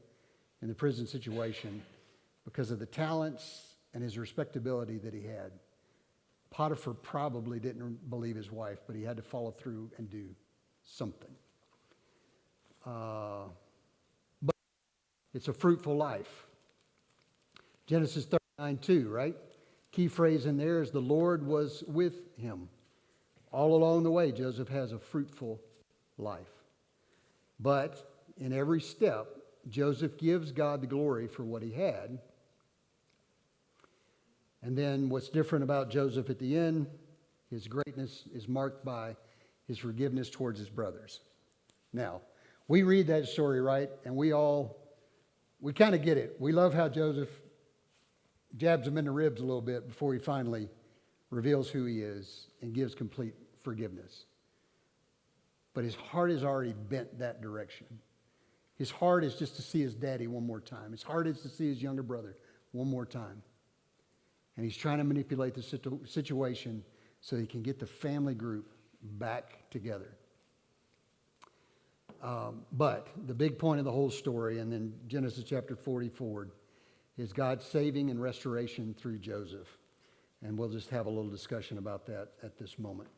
in the prison situation because of the talents and his respectability that he had. Potiphar probably didn't believe his wife, but he had to follow through and do something. But it's a fruitful life. Genesis 39:2, right? Key phrase in there is the Lord was with him. All along the way, Joseph has a fruitful life. But in every step, Joseph gives God the glory for what he had. And then what's different about Joseph at the end, his greatness is marked by his forgiveness towards his brothers. Now, we read that story, right? And we kind of get it. We love how Joseph jabs him in the ribs a little bit before he finally reveals who he is and gives complete forgiveness. But his heart is already bent that direction. His heart is just to see his daddy one more time. His heart is to see his younger brother one more time. And he's trying to manipulate the situation so he can get the family group back together. But the big point of the whole story, and then Genesis chapter 40 forward, is God's saving and restoration through Joseph. And we'll just have a little discussion about that at this moment.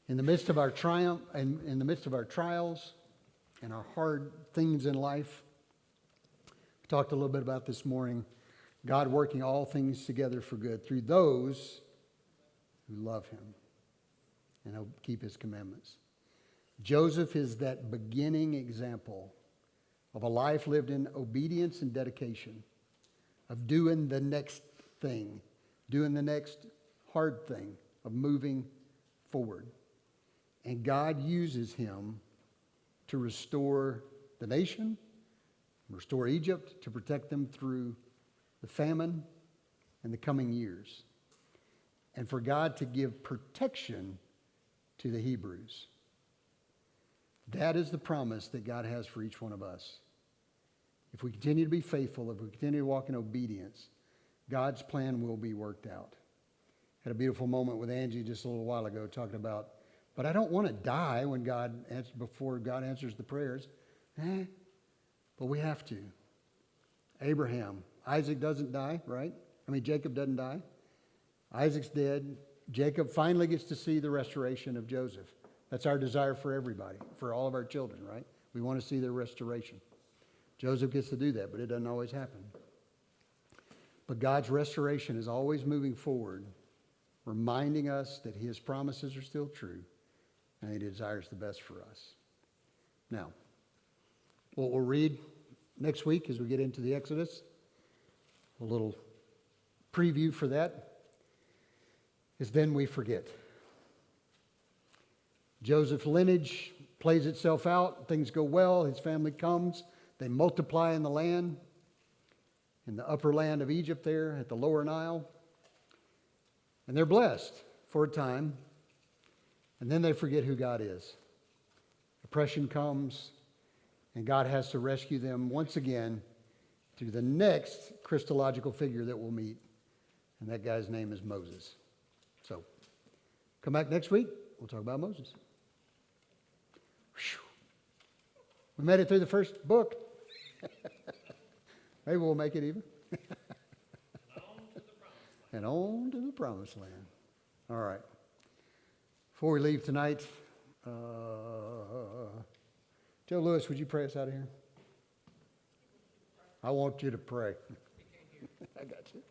In the midst of our triumph and in the midst of our trials and our hard things in life, we talked a little bit about this morning, God working all things together for good through those who love him and keep his commandments. Joseph is that beginning example of a life lived in obedience and dedication, of doing the next thing, doing the next hard thing, of moving forward. And God uses him to restore the nation, restore Egypt, to protect them through the famine and the coming years. And for God to give protection to the Hebrews. That is the promise that God has for each one of us. If we continue to be faithful, if we continue to walk in obedience, God's plan will be worked out. Had a beautiful moment with Angie just a little while ago talking about, but I don't want to die before God answers the prayers. But we have to. Abraham, Isaac doesn't die, right? Jacob doesn't die. Isaac's dead. Jacob finally gets to see the restoration of Joseph. That's our desire for everybody, for all of our children, right? We want to see their restoration. Joseph gets to do that, but it doesn't always happen. But God's restoration is always moving forward, reminding us that his promises are still true and he desires the best for us. Now, what we'll read next week as we get into the Exodus, a little preview for that, is then we forget. Joseph's lineage plays itself out. Things go well. His family comes. They multiply in the land, in the upper land of Egypt there at the lower Nile. And they're blessed for a time. And then they forget who God is. Oppression comes, and God has to rescue them once again through the next Christological figure that we'll meet. And that guy's name is Moses. So, come back next week. We'll talk about Moses. Whew. We made it through the first book. Maybe we'll make it even. And on to the promised land. All right. Before we leave tonight, Joe Lewis, would you pray us out of here? I want you to pray. I got you.